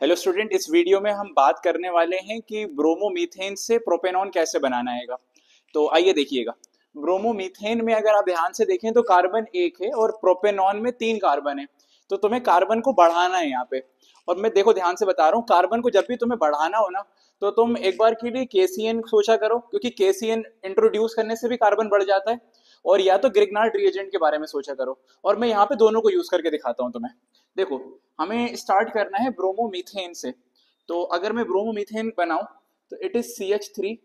Hello student, इस video में हम बात करने वाले हैं कि ब्रोमोमीथेन से प्रोपेनॉन कैसे बनाना हैगा। तो आइए देखिएगा। ब्रोमोमीथेन में अगर आप ध्यान से देखें तो कार्बन एक है और प्रोपेनॉन में 3 कार्बन है। तो तुम्हें कार्बन को बढ़ाना है यहाँ पे। और मैं देखो ध्यान से बता रहा हूँ, कार्बन को जब भी तुम्हें बढ़ाना हो ना, तो तुम एक बार के लिए केसीएन सोचा करो, क्योंकि केसीएन इंट्रोड्यूस करने से भी कार्बन बढ़ जाता है। और या तो ग्रिग्नार्ड रिएजेंट के बारे में सोचा करो। और मैं यहाँ पे दोनों को यूज करके दिखाता हूँ तुम्हें। देखो, हमें स्टार्ट करना है ब्रोमोमीथेन से। तो अगर मैं ब्रोमोमीथेन बनाऊं तो इट इज CH3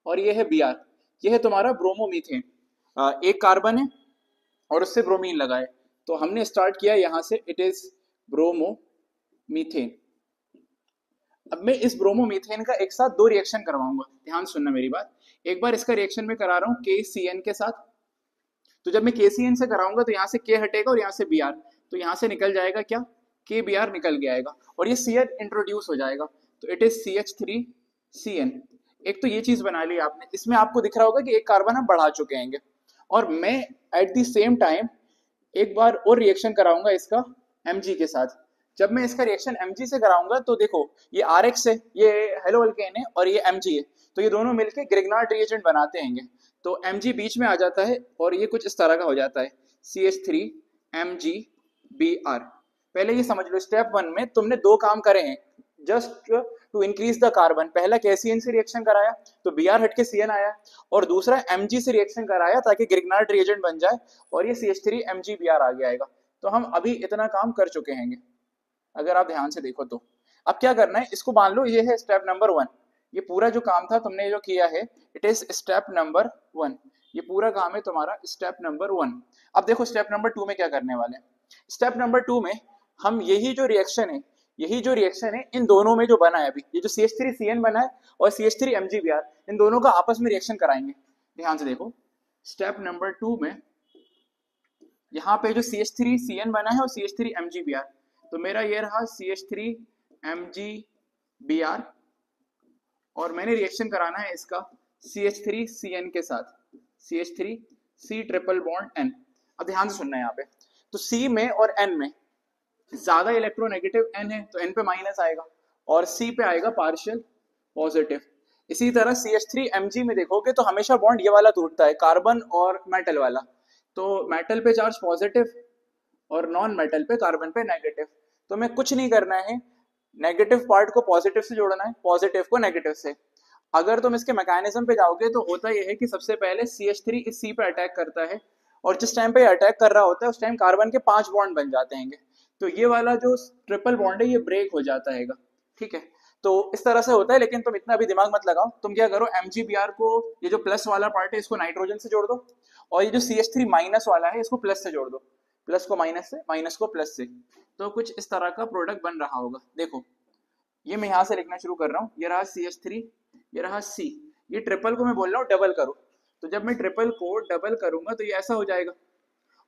और ये है Br। ये है तुम्हारा ब्रोमोमीथेन। एक कार्बन है और उससे ब्रोमीन लगा है। तो हमने स्टार्ट किया यहाँ से, इट इज ब्रोमोमीथेन। अब मैं इस ब्रोमोमीथेन का एक साथ दो रिएक्शन करवाऊंगा, ध्यान सुनना मेरी बात। एक बार इसका रिएक्शन में करा रहा हूँ KCN के साथ। तो जब मैं KCN से कराऊंगा तो यहाँ से K हटेगा और यहाँ से Br, तो यहाँ से निकल जाएगा क्या, KBr निकल के आएगा और ये CN इंट्रोड्यूस हो जाएगा। तो इट इज CH3CN। एक तो ये चीज बना ली आपने। इसमें आपको दिख रहा होगा कि एक कार्बन हम बढ़ा चुके हैं। और मैं एट द सेम टाइम एक बार और रिएक्शन कराऊंगा इसका Mg के साथ। जब मैं इसका रिएक्शन Mg से कराऊंगा तो देखो, ये RX है, ये हेलो अल्केन है और ये Mg है। तो ये दोनों मिलके ग्रिग्नार्ड रिएजेंट बनाते हैं। तो Mg बीच में आ जाता है और ये कुछ इस तरह का हो जाता है, CH3MgBr। पहले ये समझ लो, स्टेप 1 में तुमने दो काम करे हैं just to increase the carbon. पहला KCN से रिएक्शन कराया तो Br हट के CN आया, और दूसरा Mg से रिएक्शन कराया ताकि ग्रिग्नार्ड रिएजेंट बन जाए और ये CH3MgBr आगे आएगा। तो हम अभी इतना काम कर चुके हैं अगर आप ध्यान से देखो तो। अब क्या करना है, इसको मान लो ये है स्टेप नंबर 1। ये पूरा जो काम था तुमने जो किया है, इट इज स्टेप नंबर 1। ये पूरा काम है तुम्हारा स्टेप नंबर 1। अब देखो स्टेप नंबर 2 में क्या करने वाले हैं। स्टेप नंबर 2 में हम यही जो रिएक्शन है इन दोनों में जो बना है अभी, ये जो CH3CN बना है और CH3MgBr, इन दोनों का आपस में रिएक्शन कराएंगे। ध्यान से देखो, स्टेप नंबर 2 में यहाँ पे जो CH3CN बना है और CH3MgBr, तो मेरा ये रहा CH3MgBr और मैंने रिएक्शन कराना है इसका CH3CN के साथ, CH3C ट्रिपल बॉन्ड N। अब ध्यान से सुनना है यहाँ पे। तो C में और N में ज्यादा इलेक्ट्रोनेगेटिव N है तो N पे माइनस आएगा और C पे आएगा पार्शियल पॉजिटिव। इसी तरह CH3Mg में देखोगे तो हमेशा बॉन्ड ये वाला टूटता है, कार्बन और मेटल वाला। तो मेटल पे चार्ज पॉजिटिव और नॉन मेटल पे, कार्बन पे नेगेटिव। तो मैं कुछ नहीं करना है, नेगेटिव पार्ट को पॉजिटिव से जोड़ना है, पॉजिटिव को नेगेटिव से। अगर तुम इसके मैकेनिज्म पे जाओगे तो होता यह है कि सबसे पहले CH3 इस C पे अटैक करता है और जिस टाइम पे अटैक कर रहा होता है उस टाइम कार्बन के 5 बॉन्ड बन जाते हैं। तो ये वाला जो ट्रिपल बॉन्ड है ये ब्रेक हो जाता है। ठीक है, तो इस तरह से होता है। लेकिन तुम इतना भी दिमाग मत लगाओ, तुम क्या करो, MgBr को, ये जो प्लस वाला पार्ट है इसको नाइट्रोजन से जोड़ दो और ये जो CH3 माइनस वाला है इसको प्लस से जोड़ दो। प्लस को माइनस से, माइनस को प्लस से, तो कुछ इस तरह का प्रोडक्ट बन रहा होगा। देखो, ये मैं यहाँ से लिखना शुरू कर रहा हूँ, ये रहा CH3, ये रहा C। ये ट्रिपल को मैं बोल रहा हूँ डबल करो। तो जब मैं ट्रिपल को डबल करूंगा तो ये ऐसा हो जाएगा।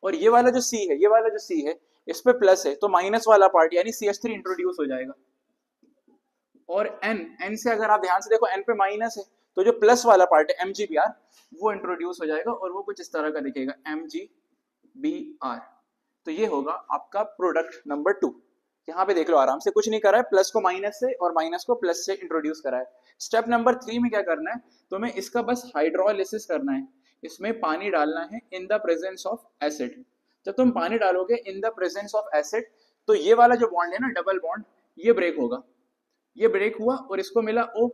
और ये वाला जो C है, ये वाला जो C है इस पे प्लस है तो माइनस वाला पार्ट यानी CH3 इंट्रोड्यूस हो जाएगा। और N से अगर आप ध्यान से देखो, N पे माइनस है तो जो प्लस वाला पार्ट है MgBr वो इंट्रोड्यूस हो जाएगा और वो कुछ इस तरह का दिखेगा, MgBr। तो ये होगा आपका प्रोडक्ट नंबर 2। यहाँ पे देख लो, आराम से कुछ नहीं करा है, प्लस को माइनस से और माइनस को प्लस से इंट्रोड्यूस करा है। स्टेप नंबर 3 में क्या करना है, तुम्हें इसका बस हाइड्रोलिसिस करना है। इसमें पानी डालना है in the presence of acid. जब तुम पानी डालोगे in the presence of acid तो ये वाला जो बॉन्ड है ना, डबल बॉन्ड, ये ब्रेक होगा। ये ब्रेक हुआ और इसको मिला O,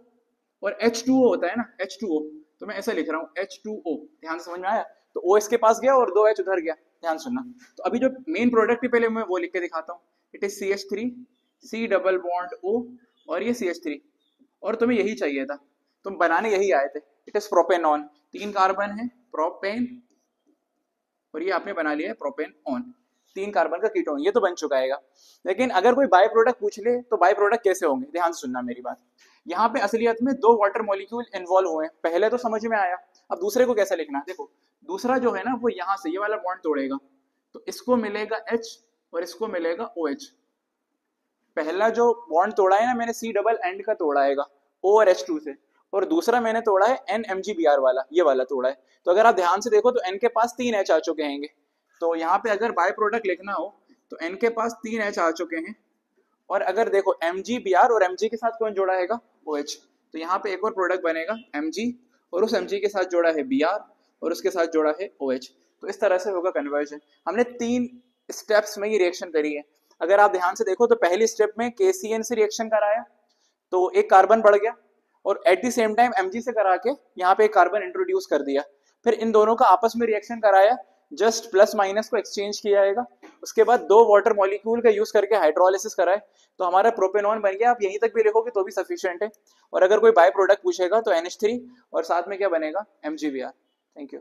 और H2O होता है ना, H2O। तो मैं ऐसा लिख रहा हूँ H2O। ध्यान समझ में आया? तो O इसके पास गया और 2 H उधर गया। ध्यान सुनना। तो अभी जो मेन प्रोडक्ट है पहले मैं वो लिख के दिखाता हूँ। It is CH3 C double bond O और ये CH3। और तुम्हें यही चाहिए था, तुम बनाने यही आए थे। It is propanone. 3 कार्बन है, प्रोपेन, और ये आपने बना लिया है प्रोपेन ऑन। 3 कार्बन का कीटोन, ये तो बन चुका है। लेकिन अगर कोई बाय प्रोडक्ट पूछ ले तो बाय प्रोडक्ट कैसे होंगे, ध्यान से सुनना मेरी बात। यहाँ पे असलियत में 2 वाटर मॉलिक्यूल इन्वॉल्व हुए हैं। पहले तो समझ में आया, अब दूसरे को कैसे लिखना। देखो, दूसरा जो है ना वो यहाँ से ये वाला बॉन्ड तोड़ेगा तो इसको मिलेगा H और इसको मिलेगा OH। पहला जो बॉन्ड तोड़ा है ना मैंने, C डबल एंड का तोड़ा है O और H2 से, और दूसरा मैंने तोड़ा है NMgBr वाला, ये वाला तोड़ा है। तो अगर आप ध्यान से देखो तो N के पास 3 H आ चुके हैं। तो यहाँ पे अगर बाय प्रोडक्ट लिखना हो तो N के पास 3 H आ चुके हैं और अगर देखो MgBr और Mg के साथ कौन जोड़ा हैगा, OH, तो यहाँ पे एक और प्रोडक्ट बनेगा Mg, और उस Mg के साथ जोड़ा है Br, और उसके साथ जोड़ा है OH। तो इस तरह से होगा कन्वर्जन। हमने 3 स्टेप्स में ये रिएक्शन करी है। अगर आप ध्यान से देखो तो पहली स्टेप में KCN से रिएक्शन कराया तो एक कार्बन बढ़ गया, और at the same time Mg से करा के यहाँ पे एक कार्बन इंट्रोड्यूस कर दिया। फिर इन दोनों का आपस में रिएक्शन कराया, जस्ट प्लस माइनस को एक्सचेंज किया जाएगा। उसके बाद 2 वाटर मॉलिक्यूल का यूज करके हाइड्रोलिसिस कराए तो हमारा प्रोपेनॉन बन गया। आप यहीं तक भी लिखोगे तो भी सफिशिएंट है। और अगर कोई बाय प्रोडक्ट पूछेगा तो NH3 और साथ में क्या बनेगा, MgBr। Thank you.